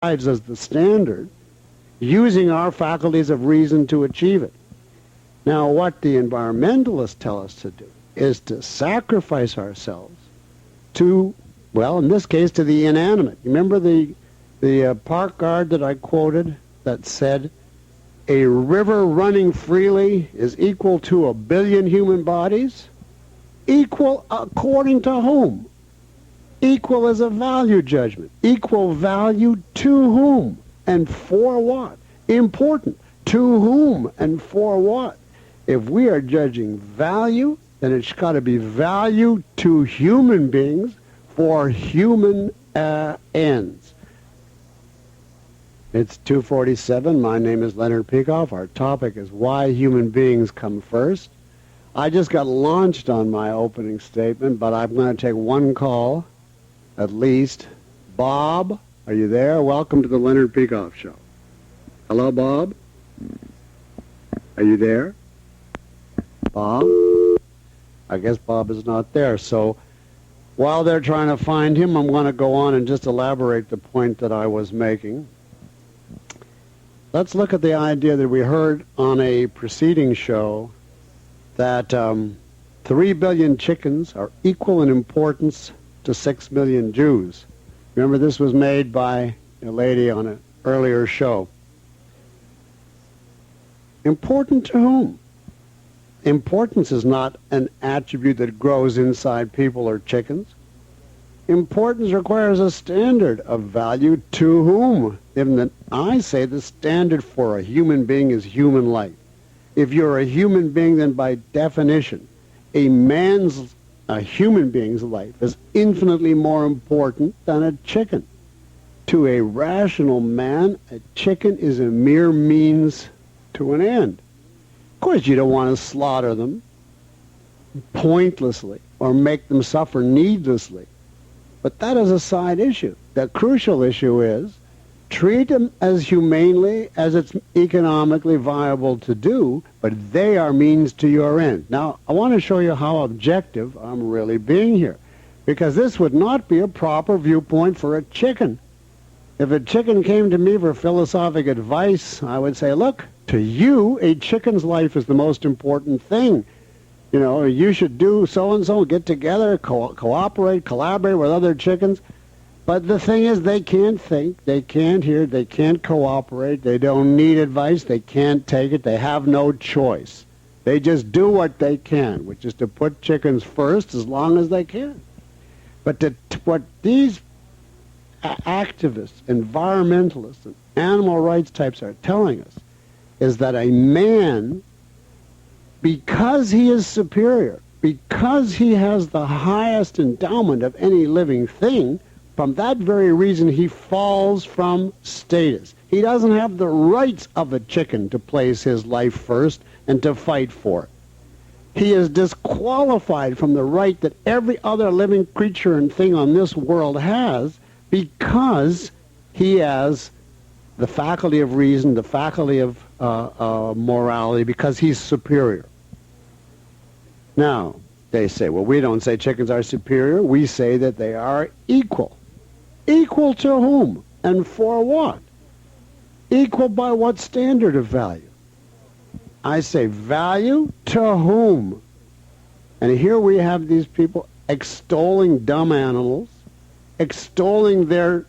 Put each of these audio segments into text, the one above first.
lives as the standard, using our faculties of reason to achieve it. Now, what the environmentalists tell us to do is to sacrifice ourselves to, well, in this case, to the inanimate. Remember the park guard that I quoted that said, a river running freely is equal to 1 billion human bodies? Equal according to whom? Equal as a value judgment. Equal value to whom and for what? Important. To whom and for what? If we are judging value, then it's got to be value to human beings for human ends. It's 2:47. My name is Leonard Peikoff. Our topic is why human beings come first. I just got launched on my opening statement, but I'm going to take one call, at least. Bob, are you there? Welcome to the Leonard Peikoff Show. Hello, Bob? Are you there? Bob? I guess Bob is not there. So while they're trying to find him, I'm going to go on and just elaborate the point that I was making. Let's look at the idea that we heard on a preceding show that 3 billion chickens are equal in importance to 6 million Jews. Remember, this was made by a lady on an earlier show. Important to whom? Importance is not an attribute that grows inside people or chickens. Importance requires a standard of value to whom? Even I say the standard for a human being is human life. If you're a human being, then by definition, a human being's life is infinitely more important than a chicken. To a rational man, a chicken is a mere means to an end. Of course, you don't want to slaughter them pointlessly or make them suffer needlessly. But that is a side issue. The crucial issue is treat them as humanely as it's economically viable to do, but they are means to your end. Now, I want to show you how objective I'm really being here, because this would not be a proper viewpoint for a chicken. If a chicken came to me for philosophic advice, I would say, look, to you, a chicken's life is the most important thing. You know, you should do so-and-so, get together, cooperate, collaborate with other chickens. But the thing is, they can't think, they can't hear, they can't cooperate, they don't need advice, they can't take it, they have no choice. They just do what they can, which is to put chickens first as long as they can. But what these activists, environmentalists, and animal rights types are telling us is that a man, because he is superior, because he has the highest endowment of any living thing, from that very reason he falls from status. He doesn't have the rights of a chicken to place his life first and to fight for it. He is disqualified from the right that every other living creature and thing on this world has, because he has the faculty of reason, the faculty of morality, because he's superior. Now, they say, well, we don't say chickens are superior. We say that they are equal. Equal to whom and for what? Equal by what standard of value? I say value to whom? And here we have these people extolling dumb animals, extolling their,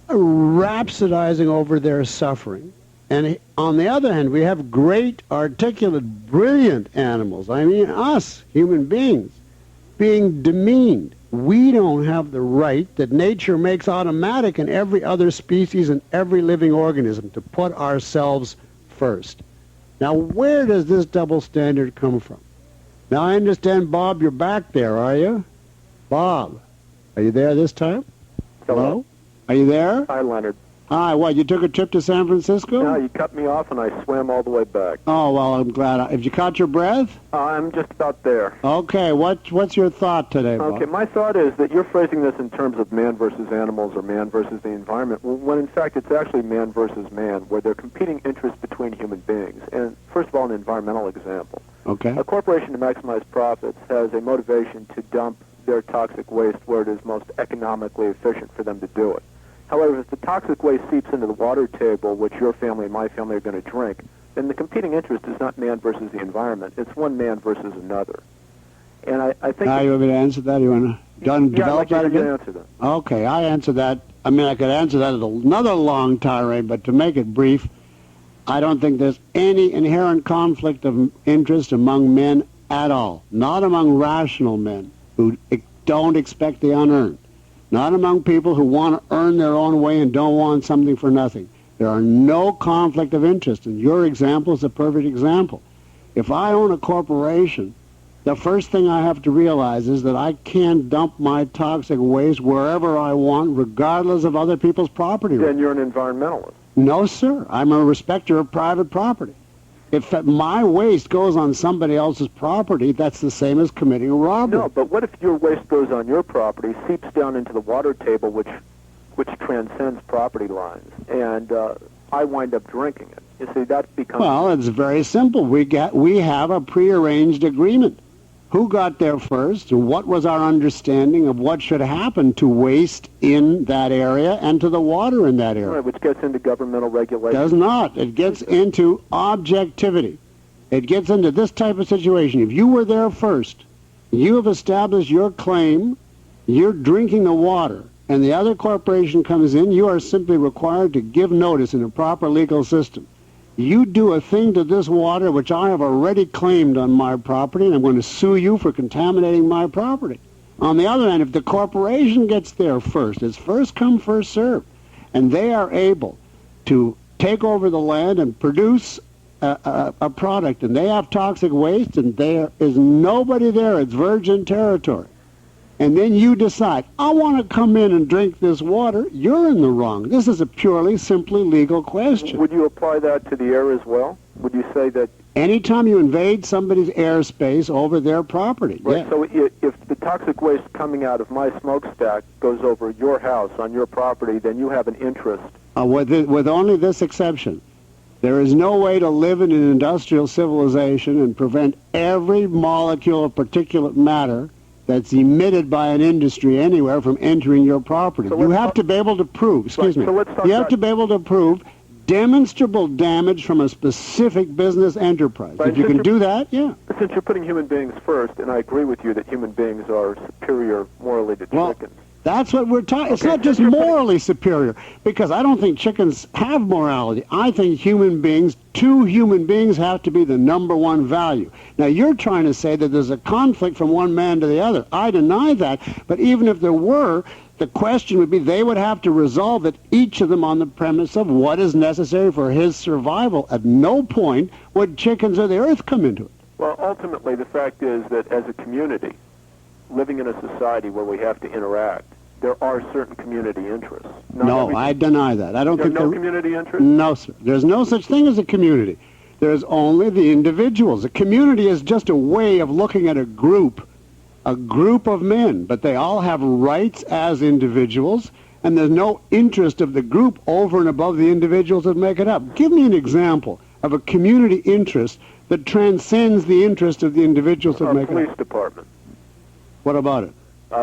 rhapsodizing over their suffering. And on the other hand, we have great, articulate, brilliant animals. I mean, us, human beings, being demeaned. We don't have the right that nature makes automatic in every other species and every living organism to put ourselves first. Now, where does this double standard come from? Now, I understand, Bob, you're back there, are you? Bob, are you there this time? Hello? Are you there? Hi, Leonard. Hi, what, you took a trip to San Francisco? No, you cut me off and I swam all the way back. Oh, well, I'm glad. Have you caught your breath? I'm just about there. Okay, what's your thought today, Bob? Okay, my thought is that you're phrasing this in terms of man versus animals or man versus the environment, when in fact it's actually man versus man, where there are competing interests between human beings. And first of all, an environmental example. Okay. A corporation to maximize profits has a motivation to dump their toxic waste where it is most economically efficient for them to do it. However, if the toxic waste seeps into the water table, which your family and my family are going to drink, then the competing interest is not man versus the environment. It's one man versus another. And I think... Now you want me to answer that? You want to develop that again? Yeah, I'd like to answer that. Okay, I answer that. I mean, I could answer that at another long tirade, but to make it brief, I don't think there's any inherent conflict of interest among men at all. Not among rational men who don't expect the unearned. Not among people who want to earn their own way and don't want something for nothing. There are no conflict of interest, and your example is a perfect example. If I own a corporation, the first thing I have to realize is that I can't dump my toxic waste wherever I want, regardless of other people's property rights. Then you're an environmentalist. No, sir. I'm a respecter of private property. If my waste goes on somebody else's property, that's the same as committing a robbery. No, but what if your waste goes on your property, seeps down into the water table, which transcends property lines, and I wind up drinking it? You see, that becomes... Well, it's very simple. We have a prearranged agreement. Who got there first, and what was our understanding of what should happen to waste in that area and to the water in that area? Right, which gets into governmental regulation. Does not. It gets into objectivity. It gets into this type of situation. If you were there first, you have established your claim, you're drinking the water, and the other corporation comes in, you are simply required to give notice in a proper legal system. You do a thing to this water which I have already claimed on my property, and I'm going to sue you for contaminating my property. On the other hand, if the corporation gets there first, it's first come, first served, and they are able to take over the land and produce a product, and they have toxic waste, and there is nobody there, it's virgin territory, and then you decide, I want to come in and drink this water, you're in the wrong. This is a purely, simply legal question. Would you apply that to the air as well? Would you say that... Anytime you invade somebody's airspace over their property. Right, yeah. so if the toxic waste coming out of my smokestack goes over your house on your property, then you have an interest. With only this exception. There is no way to live in an industrial civilization and prevent every molecule of particulate matter that's emitted by an industry anywhere from entering your property. So you have to be able to prove, excuse me, you have to be able to prove demonstrable damage from a specific business enterprise. Right, if you can do that, yeah. Since you're putting human beings first, and I agree with you that human beings are superior morally to chickens. That's what we're talking. It's not just morally superior, because I don't think chickens have morality. I think two human beings have to be the number one value. Now, you're trying to say that there's a conflict from one man to the other. I deny that, but even if there were, the question would be they would have to resolve it, each of them on the premise of what is necessary for his survival. At no point would chickens or the earth come into it. Well, ultimately, the fact is that as a community, living in a society where we have to interact, there are certain community interests. No, I deny that. I don't think there are no community interests? No, sir. There's no such thing as a community. There's only the individuals. A community is just a way of looking at a group of men, but they all have rights as individuals, and there's no interest of the group over and above the individuals that make it up. Give me an example of a community interest that transcends the interest of the individuals that make it up. Our police department. What about it?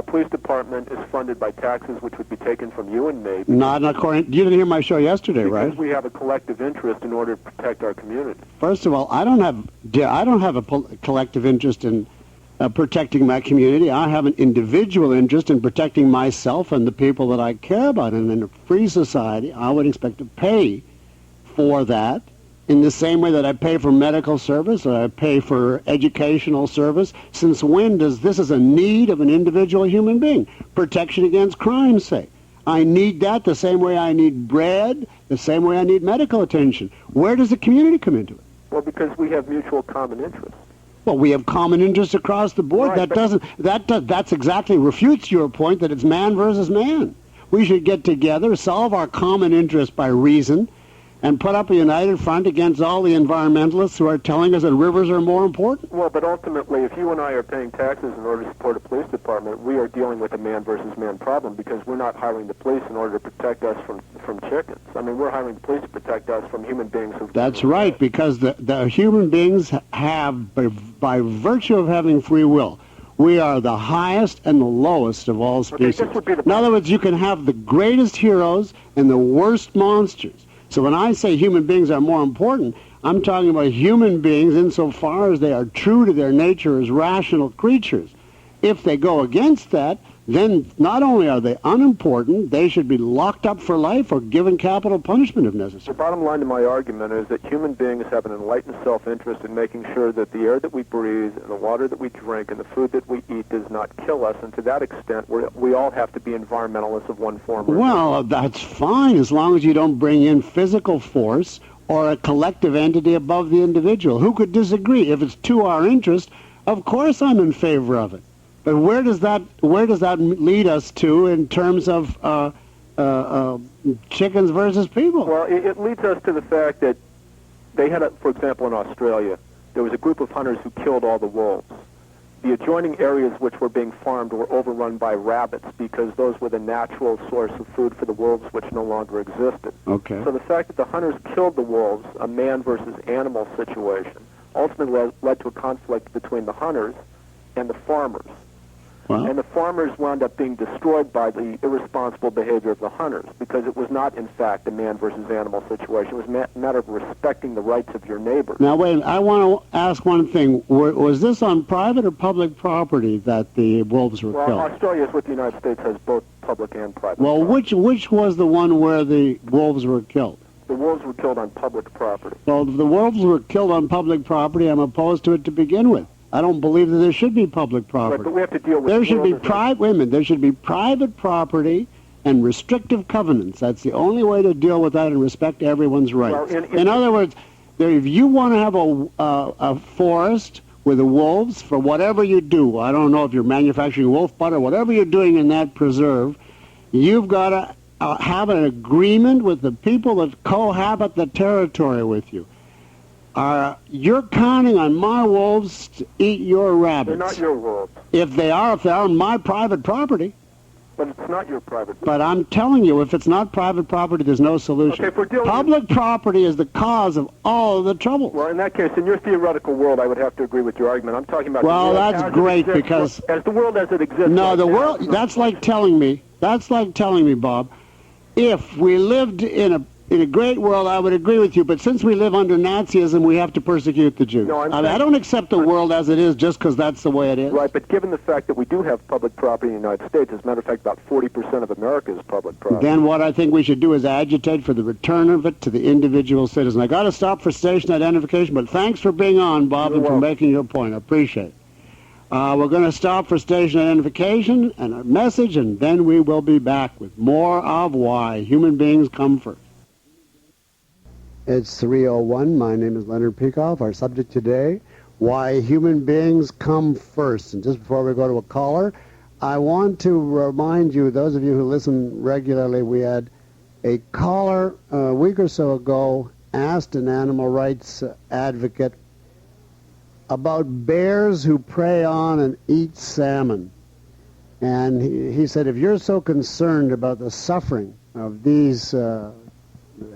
Police department is funded by taxes which would be taken from you and me. Not according. You didn't hear my show yesterday, right? Because we have a collective interest in order to protect our community. First of all, I don't have a collective interest in protecting my community. I have an individual interest in protecting myself and the people that I care about. And in a free society, I would expect to pay for that in the same way that I pay for medical service or I pay for educational service. Since when does this is a need of an individual human being? Protection against crime's sake. I need that the same way I need bread, the same way I need medical attention. Where does the community come into it? Well, because we have mutual common interests. Well, we have common interests across the board. Right, That's exactly refutes your point that it's man versus man. We should get together, solve our common interests by reason, and put up a united front against all the environmentalists who are telling us that rivers are more important? Well, but ultimately, if you and I are paying taxes in order to support a police department, we are dealing with a man versus man problem because we're not hiring the police in order to protect us from chickens. I mean, we're hiring the police to protect us from human beings who... That's right, because the human beings have, by virtue of having free will, We are the highest and the lowest of all species. this would be the In other words, you can have the greatest heroes and the worst monsters. So when I say human beings are more important, I'm talking about human beings insofar as they are true to their nature as rational creatures. If they go against that, then not only are they unimportant, they should be locked up for life or given capital punishment if The necessary. bottom line to my argument is that human beings have an enlightened self-interest in making sure that the air that we breathe and the water that we drink and the food that we eat does not kill us, and to that extent, we all have to be environmentalists of one form or another. Well, that's fine as long as you don't bring in physical force or a collective entity above the individual. Who could disagree? If it's to our interest, of course I'm in favor of it. But where does that lead us to in terms of chickens versus people? Well, it leads us to the fact that they had, for example, in Australia, there was a group of hunters who killed all the wolves. The adjoining areas which were being farmed were overrun by rabbits because those were the natural source of food for the wolves, which no longer existed. Okay. So the fact that the hunters killed the wolves, a man versus animal situation, ultimately led to a conflict between the hunters and the farmers. Well, And the farmers wound up being destroyed by the irresponsible behavior of the hunters because it was not, in fact, a man versus animal situation. It was a matter of respecting the rights of your neighbors. now wait, I want to ask one thing. Was this on private or public property that the wolves were Well, killed? Australia is what the United States has both public and private. Well, property. which was the one where the wolves were killed? The wolves were killed on public property. Well, if the wolves were killed on public property, I'm opposed to it to begin with. I don't believe that there should be public Right, property. but we have to deal with There the should be world as wait a minute, there should be private property and restrictive covenants. That's the only way to deal with that and respect everyone's rights. Well, in other words, if you want to have a forest with the wolves, for whatever you do, I don't know if you're manufacturing wolf butter, whatever you're doing in that preserve, you've got to have an agreement with the people that cohabit the territory with you. You're counting on my wolves to eat your rabbits. They're not your wolves, If they're on my private property. but it's not your private. But I'm telling you, if it's not private property, there's no solution. Okay, if we're dealing Public property is the cause of all of the trouble. Well, in that case, in your theoretical world, I would have to agree with your argument. I'm talking about. Well, the world that's as it great exists, because- as the world as it exists. No, right the now, world, that's like telling me, Bob, if we lived in a great world, I would agree with you, but since we live under Nazism, we have to persecute the Jews. No, I'm I saying- don't accept the world as it is just because that's the way it is. Right, but given the fact that we do have public property in the United States, as a matter of fact, about 40% of America is public property. Then what I think we should do is agitate for the return of it to the individual citizen. I got to stop for station identification, but thanks for being on, Bob, You're and for welcome. making your point. I appreciate it. We're going to stop for station identification and a message, and then we will be back with more of Why Human Beings Come First. It's 3:01. My name is Leonard Peikoff. Our subject today, Why Human Beings Come First. And just before we go to a caller, I want to remind you, those of you who listen regularly, we had a caller a week or so ago asked an animal rights advocate about bears who prey on and eat salmon. And he said, if you're so concerned about the suffering of these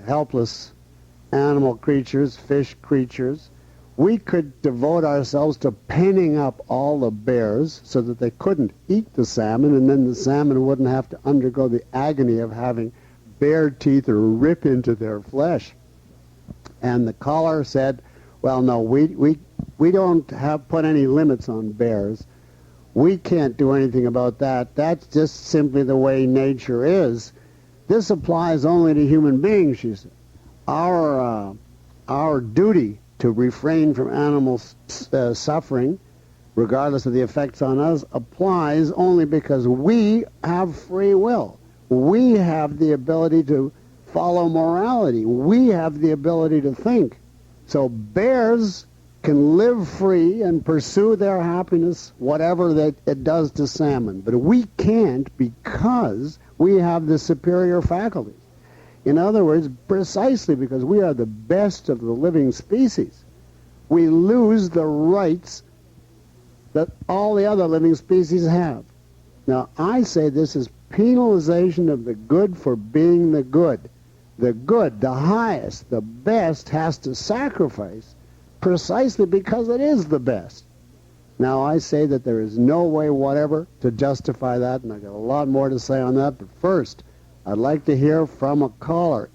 helpless animal creatures, fish creatures, we could devote ourselves to pinning up all the bears so that they couldn't eat the salmon, and then the salmon wouldn't have to undergo the agony of having bear teeth or rip into their flesh. And the caller said, well, no, we don't have put any limits on bears. We can't do anything about that. That's just simply the way nature is. This applies only to human beings, she said. Our duty to refrain from animal suffering, regardless of the effects on us, applies only because we have free will. We have the ability to follow morality. We have the ability to think. So bears can live free and pursue their happiness, whatever that it does to salmon. But we can't because we have the superior faculties. In other words, precisely because we are the best of the living species, we lose the rights that all the other living species have. Now, I say this is penalization of the good for being the good. The good, the highest, the best has to sacrifice precisely because it is the best. Now, I say that there is no way whatever to justify that, and I've got a lot more to say on that. But first, I'd like to hear from a caller.